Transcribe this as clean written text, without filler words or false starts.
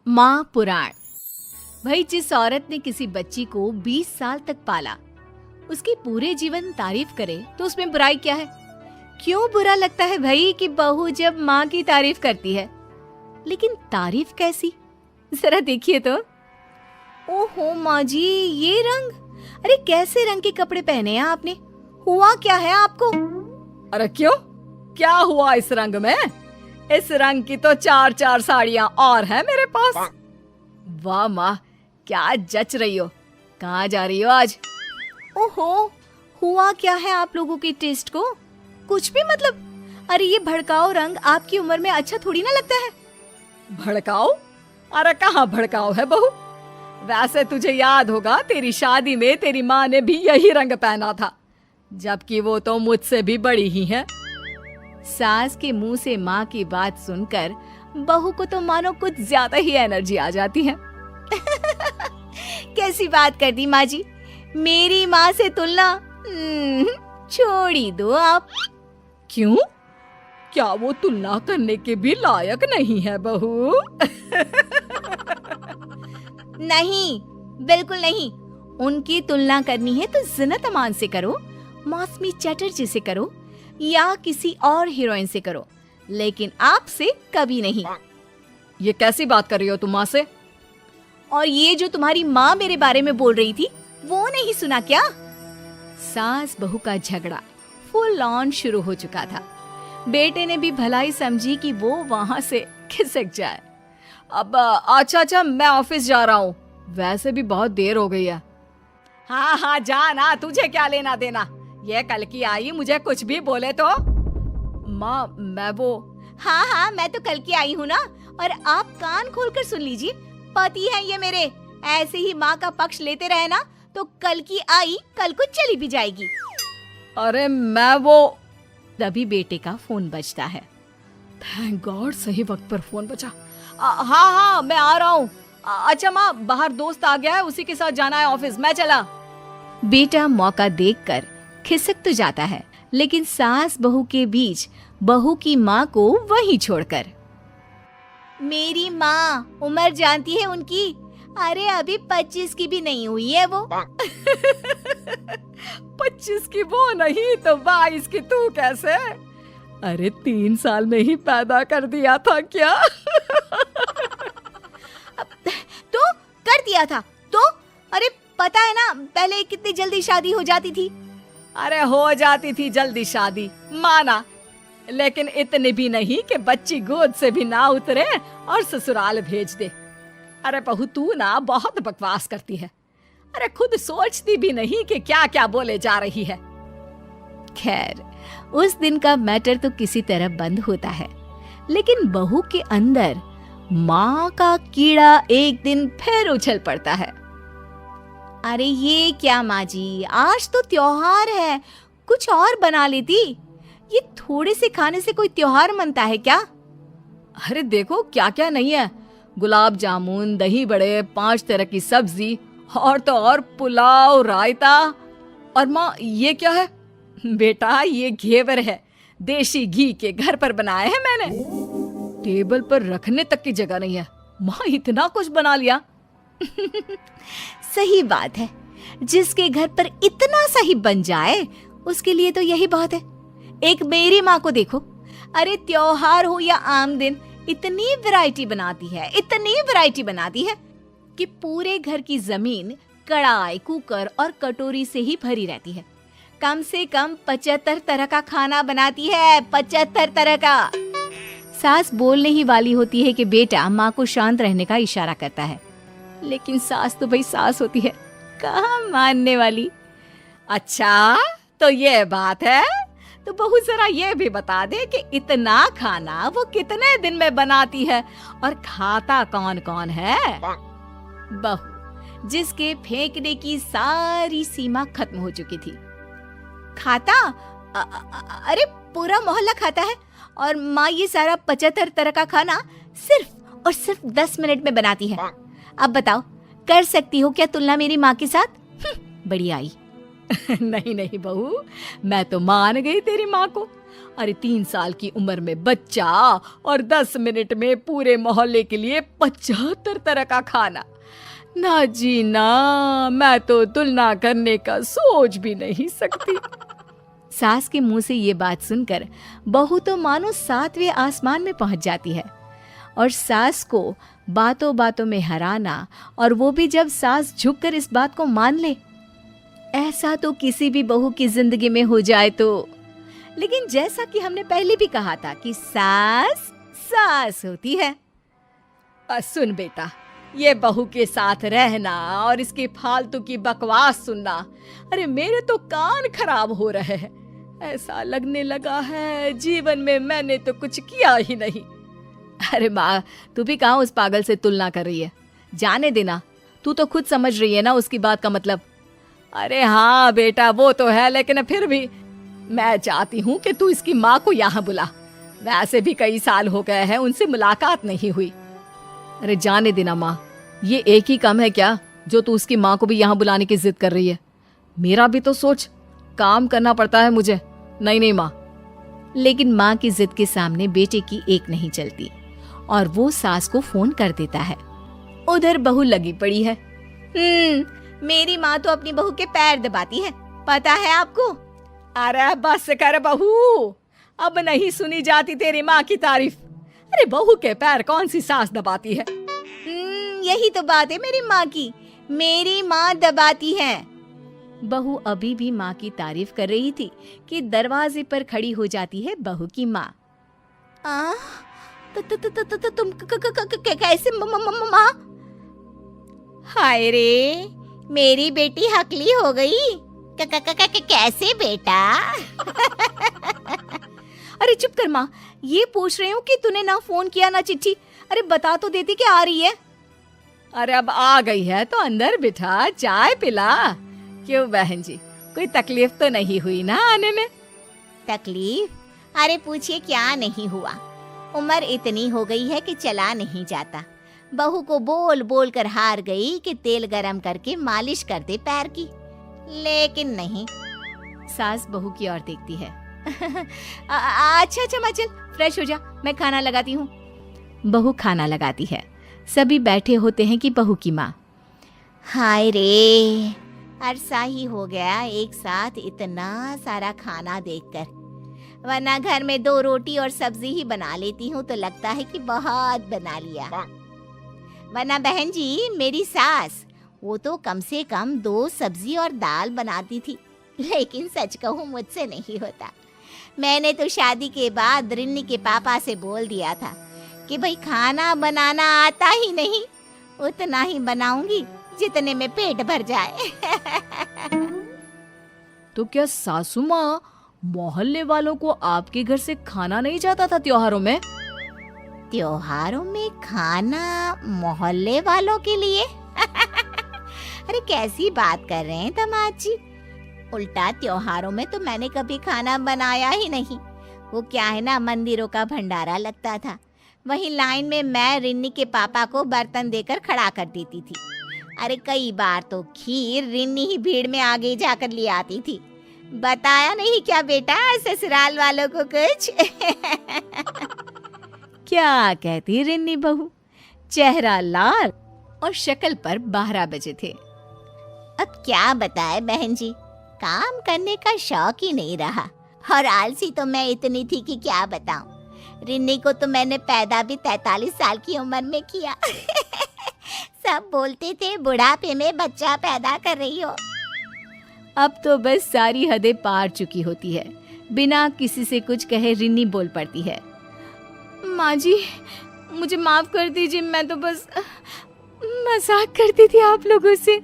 माँ पुराण। भाई, जिस औरत ने किसी बच्ची को 20 साल तक पाला, उसकी पूरे जीवन तारीफ करे तो उसमें बुराई क्या है? क्यों बुरा लगता है भाई कि बहू जब माँ की तारीफ करती है? लेकिन तारीफ कैसी, जरा देखिए तो। ओहो माँ जी, ये रंग! अरे कैसे रंग के कपड़े पहने हैं आपने? हुआ क्या है आपको? अरे क्यों, क्या हुआ इस रंग में? इस रंग की तो 4 साड़ियाँ और हैं मेरे पास। वाह माँ, क्या जच रही हो। कहाँ जा रही हो आज? ओहो, हुआ क्या है आप लोगों के टेस्ट को? कुछ भी मतलब। अरे ये भड़काऊ रंग आपकी उम्र में अच्छा थोड़ी ना लगता है। भड़काऊ? अरे कहाँ भड़काऊ है बहू। वैसे तुझे याद होगा, तेरी शादी में तेरी माँ ने भी यही रंग पहना था, जबकि वो तो मुझसे भी बड़ी ही है। सास के मुंह से माँ की बात सुनकर बहू को तो मानो कुछ ज्यादा ही एनर्जी आ जाती है। कैसी बात कर दी माँ जी, मेरी माँ से तुलना छोड़ ही दो आप। क्यों? क्या वो तुलना करने के भी लायक नहीं है बहू? नहीं, बिल्कुल नहीं। उनकी तुलना करनी है तो ज़ीनत अमान से करो, मौसमी चटर्जी से करो, या किसी और हीरोइन से करो, लेकिन आपसे कभी नहीं। ये कैसी बात कर रही हो तुम माँ से? और ये जो तुम्हारी माँ मेरे बारे में बोल रही थी, वो नहीं सुना क्या? सास बहू का झगड़ा फुल ऑन शुरू हो चुका था। बेटे ने भी भलाई समझी कि वो वहां से खिसक जाए। अब अच्छा, मैं ऑफिस जा रहा हूँ, वैसे भी बहुत देर हो गई है। हाँ जाना, तुझे क्या लेना देना। ये कल की आई, मुझे कुछ भी बोले तो। माँ मैं वो। हाँ, मैं तो कल की आई हूँ ना, और आप कान खोलकर सुन लीजिए। पति है ये मेरे, ऐसे ही माँ का पक्ष लेते रहे ना तो कल की आई कल को चली भी जाएगी। अरे मैं वो। तभी बेटे का फोन बजता है। थैंक गॉड, सही वक्त पर फोन बजा। हाँ मैं आ रहा हूँ। अच्छा माँ, बाहर दोस्त आ गया है, उसी के साथ जाना है ऑफिस, मैं चला। बेटा मौका देखकर खिसक तो जाता है, लेकिन सास बहू के बीच बहू की माँ को वहीं छोड़कर। मेरी माँ, उम्र जानती है उनकी? अरे अभी 25 की भी नहीं हुई है वो। 25 की वो नहीं तो 22 की तू कैसे? अरे 3 साल में ही पैदा कर दिया था क्या? तो कर दिया था तो? अरे पता है ना, पहले कितनी जल्दी शादी हो जाती थी। अरे हो जाती थी जल्दी शादी, माना, लेकिन इतनी भी नहीं कि बच्ची गोद से भी ना उतरे और ससुराल भेज दे। अरे बहू, तू ना बहुत बकवास करती है। अरे खुद सोचती भी नहीं कि क्या क्या बोले जा रही है। खैर, उस दिन का मैटर तो किसी तरह बंद होता है, लेकिन बहू के अंदर माँ का कीड़ा एक दिन फिर उछल पड़ता है। अरे ये क्या माँ जी, आज तो त्योहार है, कुछ और बना लेती। ये थोड़े से खाने से कोई त्योहार मनता है क्या? अरे देखो क्या क्या नहीं है, गुलाब जामुन, दही बड़े, 5 तरह की सब्जी, और तो और पुलाव, रायता। और माँ ये क्या है? बेटा ये घेवर है, देसी घी के, घर पर बनाए हैं मैंने। टेबल पर रखने तक की जगह नहीं है। माँ इतना कुछ बना लिया। सही बात है, जिसके घर पर इतना सही बन जाए उसके लिए तो यही बहुत है। एक मेरी माँ को देखो, अरे त्योहार हो या आम दिन, इतनी वैरायटी बनाती है कि पूरे घर की जमीन कढ़ाई, कुकर और कटोरी से ही भरी रहती है। कम से कम 75 तरह का खाना बनाती है, 75 तरह का। सास बोलने ही वाली होती है कि बेटा माँ को शांत रहने का इशारा करता है, लेकिन सास तो भाई सास होती है, कहाँ मानने वाली। अच्छा तो ये बात है, तो बहू जरा ये भी बता दे कि इतना खाना वो कितने दिन में बनाती है और खाता कौन कौन है? बहू, जिसके फेंकने की सारी सीमा खत्म हो चुकी थी, खाता अरे पूरा मोहल्ला खाता है, और माँ ये सारा 75 तरह का खाना सिर्फ और सिर्फ 10 मिनट में बनाती है। अब बताओ, कर सकती हो क्या तुलना मेरी माँ के साथ? बड़ी आई। नहीं बहू, मैं तो मान गई तेरी माँ को, अरे 3 साल की उम्र में बच्चा और 10 मिनट में पूरे मोहल्ले के लिए 75 तरह का खाना। ना जी ना, मैं तो तुलना करने का सोच भी नहीं सकती। सास के मुंह से ये बात सुनकर बहू तो मानो 7वें आसमान में पहुंच जाती है। और सास को बातों बातों में हराना, और वो भी जब सास झुककर इस बात को मान ले, ऐसा तो किसी भी बहू की जिंदगी में हो जाए तो। लेकिन जैसा कि हमने पहले भी कहा था कि सास सास होती है। सुन बेटा, ये बहू के साथ रहना और इसकी फालतू की बकवास सुनना, अरे मेरे तो कान खराब हो रहे हैं। ऐसा लगने लगा है जीवन में मैंने तो कुछ किया ही नहीं। अरे माँ, तू भी कहाँ उस पागल से तुलना कर रही है? जाने देना, तू तो खुद समझ रही है ना उसकी बात का मतलब। अरे हाँ बेटा, वो तो है, लेकिन फिर भी मैं चाहती हूँ कि तू इसकी माँ को यहाँ बुला। वैसे भी कई साल हो गए हैं उनसे मुलाकात नहीं हुई। अरे जाने देना माँ, ये एक ही काम है क्या जो तू उसकी माँ को भी यहाँ बुलाने की जिद कर रही है? मेरा भी तो सोच, काम करना पड़ता है मुझे। नहीं माँ। लेकिन माँ की जिद के सामने बेटे की एक नहीं चलती और वो सास को फोन कर देता है। उधर बहू लगी पड़ी है। मेरी माँ तो अपनी बहू के पैर दबाती है, पता है आपको? अरे बस कर बहू, अब नहीं सुनी जाती तेरी माँ की तारीफ। अरे बहू के पैर कौन सी सास दबाती है? यही तो बात है मेरी माँ की, मेरी माँ दबाती है। बहू अभी भी माँ की तारीफ कर रही थी कि दरवाजे पर खड़ी हो जाती है बहू की माँ। तुम कैसे माँ? हाय रे, मेरी बेटी हकली हो गई। कैसे बेटा? अरे चुप कर माँ, ये पूछ रही हूँ कि तूने ना फोन किया ना चिट्ठी। अरे बता तो देती कि आ रही है। अरे अब आ गई है तो अंदर बिठा, चाय पिला। क्यों बहन जी, कोई तकलीफ तो नहीं हुई ना आने में? तकलीफ? अरे पूछिए क्या नहीं हुआ। उम्र इतनी हो गई है कि चला नहीं जाता। बहू को बोल बोल कर हार गई कि तेल गरम करके मालिश कर दे पैर की, लेकिन नहीं। सास बहू की ओर देखती है। अच्छा माँ, चल फ्रेश हो जा, मैं खाना लगाती हूँ। बहू खाना लगाती है। सभी बैठे होते हैं कि बहू की माँ, हाय रे, अरसा ही हो गया एक साथ इतना सारा खाना देखकर, वरना घर में 2 रोटी और सब्जी ही बना लेती हूँ तो लगता है कि बहुत बना लिया। वरना बहन जी, मेरी सास वो तो कम से कम 2 सब्जी और दाल बनाती थी, लेकिन सच कहूँ मुझसे नहीं होता। मैंने तो शादी के बाद रिन्नी के पापा से बोल दिया था कि भाई खाना बनाना आता ही नहीं, उतना ही बनाऊंगी जितने में पेट भर जाए। तो क्या सासू माँ, मोहल्ले वालों को आपके घर से खाना नहीं जाता था त्योहारों में? त्योहारों में खाना मोहल्ले वालों के लिए? अरे कैसी बात कर रहे हैं दामाद जी? उल्टा त्योहारों में तो मैंने कभी खाना बनाया ही नहीं। वो क्या है ना, मंदिरों का भंडारा लगता था, वहीं लाइन में मैं रिन्नी के पापा को बर्तन देकर खड़ा कर देती थी। अरे कई बार तो खीर रिन्नी ही भीड़ में आगे जाकर ले आती थी। बताया नहीं क्या बेटा ससुराल वालों को कुछ? क्या कहती रिन्नी बहू? चेहरा लाल और शक्ल पर 12 बजे थे। अब क्या बताए बहन जी, काम करने का शौक ही नहीं रहा, और आलसी तो मैं इतनी थी कि क्या बताऊं। रिन्नी को तो मैंने पैदा भी 43 साल की उम्र में किया। सब बोलते थे बुढ़ापे में बच्चा पैदा कर रही हो। अब तो बस सारी हदें पार चुकी होती है। बिना किसी से कुछ कहे रिन्नी बोल पड़ती है, माँ जी मुझे माफ कर दीजिए, मैं तो बस मजाक करती थी आप लोगों से।